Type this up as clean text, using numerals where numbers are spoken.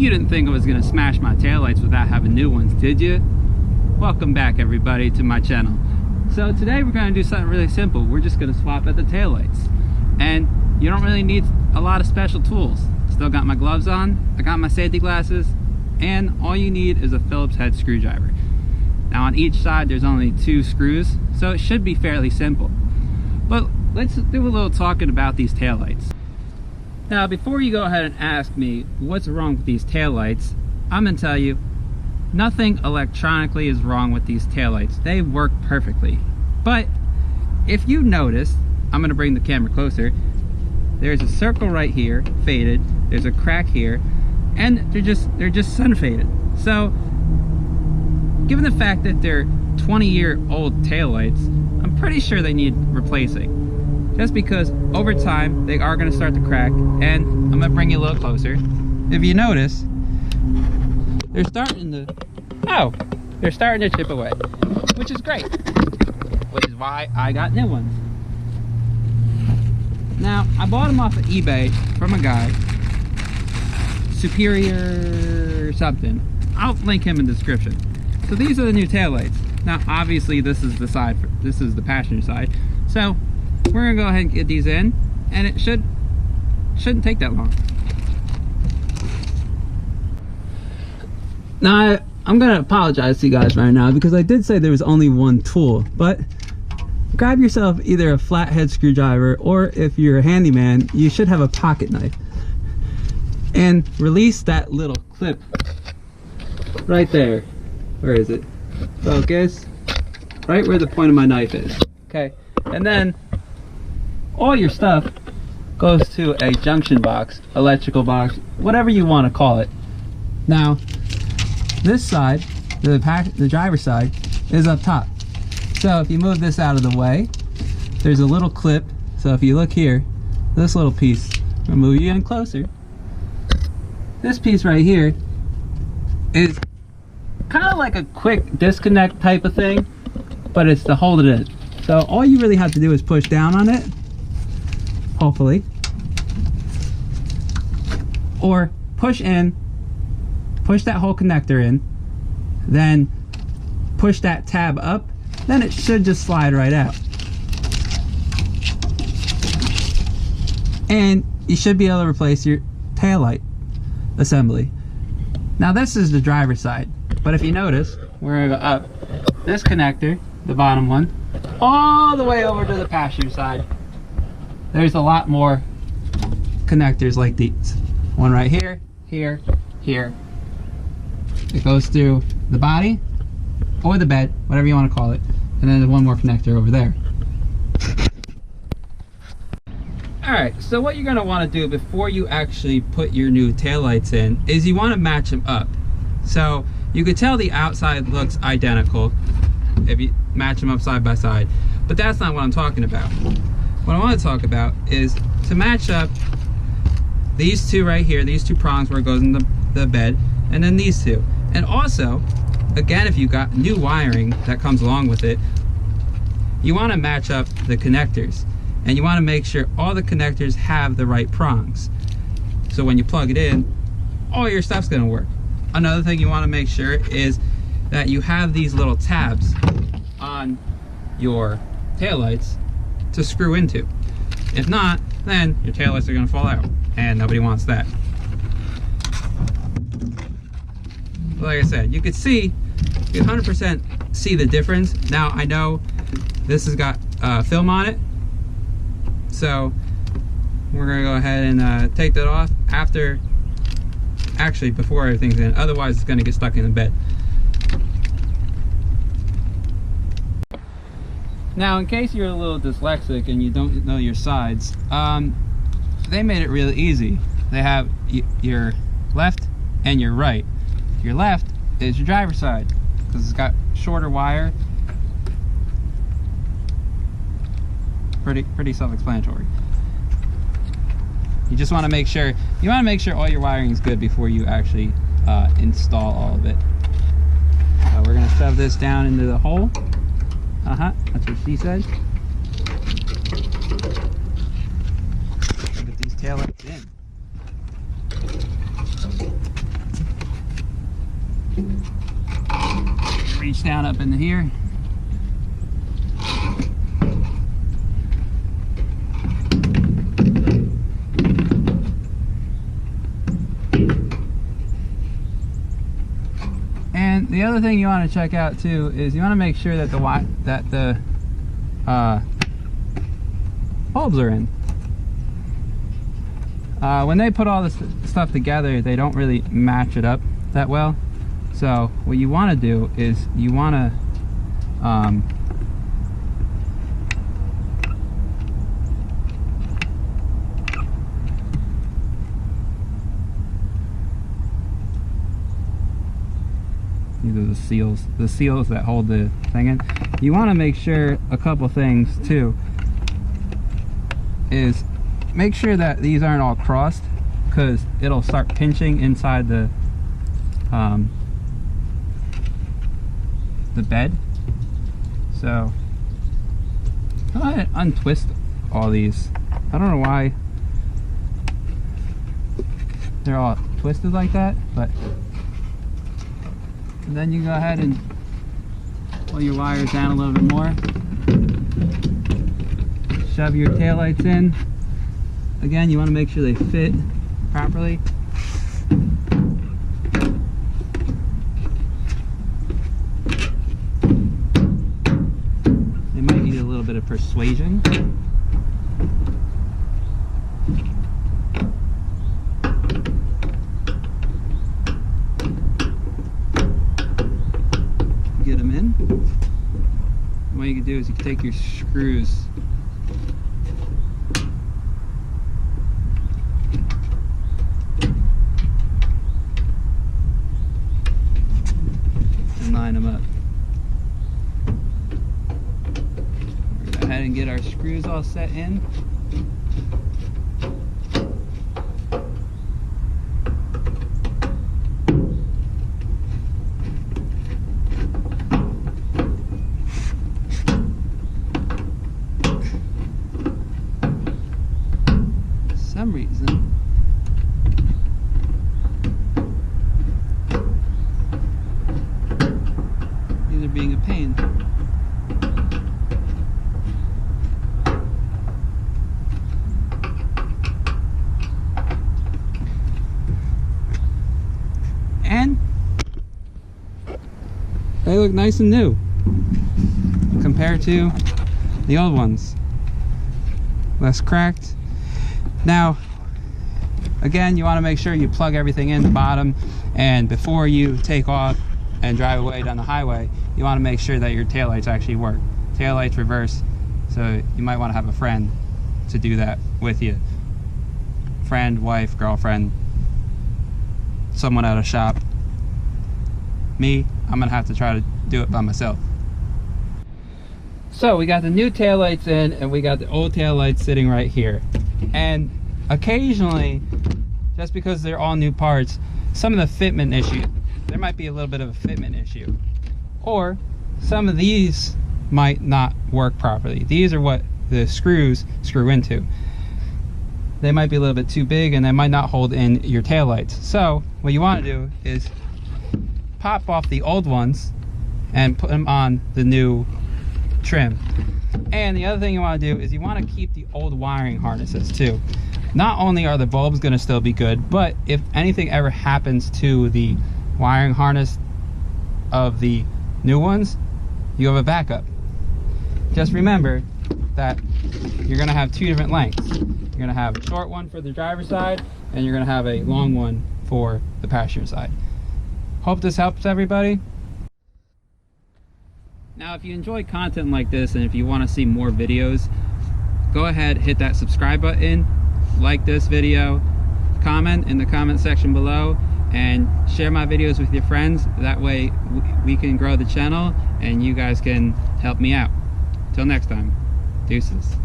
You didn't think I was gonna smash my taillights without having new ones, did you? Welcome back everybody to my channel. So today we're gonna do something really simple. We're just gonna swap out the taillights. And you don't really need a lot of special tools. Still got my gloves on, I got my safety glasses, and all you need is a Phillips head screwdriver. Now on each side there's only 2 screws, so it should be fairly simple. But let's do a little talking about these taillights. Now before you go ahead and ask me what's wrong with these taillights, I'm gonna tell you nothing electronically is wrong with these taillights. They work perfectly. But if you notice, I'm gonna bring the camera closer, there's a circle right here, faded, there's a crack here, and they're just sun faded. So given the fact that they're 20-year-old taillights, I'm pretty sure they need replacing. Just because over time they are going to start to crack, and I'm going to bring you a little closer. If you notice, they're starting to chip away, which is great, which is why I got new ones. Now I bought them off of eBay from a guy, Superior something. I'll link him in the description. So these are the new taillights. Now obviously this is the passenger side, so we're gonna go ahead and get these in, and it shouldn't take that long. Now I'm gonna apologize to you guys right now because I did say there was only one tool, but grab yourself either a flathead screwdriver, or if you're a handyman, you should have a pocket knife, and release that little clip right there. Where is it? Focus. Right where the point of my knife is. Okay, and then all your stuff goes to a junction box, electrical box, whatever you want to call it. Now this side, the driver's side, is up top. So if you move this out of the way, there's a little clip. So if you look here, this little piece, I'm gonna move you in closer. This piece right here is kind of like a quick disconnect type of thing, but it's to hold it in. So all you really have to do is push down on it, hopefully, or push in, push that whole connector in, then push that tab up, then it should just slide right out. And you should be able to replace your taillight assembly. Now this is the driver's side, but if you notice, we're gonna go up this connector, the bottom one, all the way over to the passenger side. There's a lot more connectors like these. One right here, here, here. It goes through the body or the bed, whatever you want to call it, and then there's one more connector over there. Alright, so what you're going to want to do before you actually put your new taillights in is you want to match them up. So you could tell the outside looks identical if you match them up side by side, but that's not what I'm talking about. What I want to talk about is to match up these two right here, these 2 prongs where it goes in the bed, and then these 2. And also, again, if you got new wiring that comes along with it, you want to match up the connectors, and you want to make sure all the connectors have the right prongs. So when you plug it in, all your stuff's going to work. Another thing you want to make sure is that you have these little tabs on your taillights to screw into. If not, then your taillights are going to fall out, and nobody wants that. Like I said, you can 100% see the difference. Now I know this has got film on it, so we're gonna go ahead and take that off before everything's in, otherwise it's gonna get stuck in the bed. Now in case you're a little dyslexic and you don't know your sides, they made it really easy. They have your left and your right. Your left is your driver's side because it's got shorter wire. Pretty self-explanatory. You just want to make sure all your wiring is good before you actually install all of it. We're gonna shove this down into the hole. That's what she said. Get these taillights in. reach down up into here. And the other thing you want to check out too is you want to make sure that the bulbs are in. When they put all this stuff together, they don't really match it up that well. So what you want to do is you want to these are the seals that hold the thing in. You want to make sure a couple things too is make sure that these aren't all crossed, because it'll start pinching inside the bed. So go ahead and untwist all these. I don't know why they're all twisted like that, but and then you go ahead and pull your wires down a little bit more. Shove your taillights in. Again, you want to make sure they fit properly. They might need a little bit of persuasion. Get them in. What you can do is you can take your screws and line them up. We're gonna go ahead and get our screws all set in. Some reason these are being a pain. And they look nice and new compared to the old ones. Less cracked. Now, again, you want to make sure you plug everything in the bottom, and before you take off and drive away down the highway, you want to make sure that your taillights actually work. Taillights reverse, so you might want to have a friend to do that with you. Friend, wife, girlfriend, someone at a shop. Me, I'm going to have to try to do it by myself. So we got the new taillights in, and we got the old taillights sitting right here. And occasionally, just because they're all new parts, some of the fitment issue, there might be a little bit of a fitment issue. Or some of these might not work properly. These are what the screws screw into. They might be a little bit too big, and they might not hold in your taillights. So what you want to do is pop off the old ones and put them on the new trim. And the other thing you want to do is you want to keep the old wiring harnesses too. Not only are the bulbs going to still be good, but if anything ever happens to the wiring harness of the new ones, you have a backup. Just remember that you're going to have two different lengths. You're going to have a short one for the driver's side, and you're going to have a long one for the passenger side. Hope this helps everybody. Now, if you enjoy content like this, and if you want to see more videos, go ahead, hit that subscribe button, like this video, comment in the comment section below, and share my videos with your friends. That way we can grow the channel and you guys can help me out. Till next time, deuces.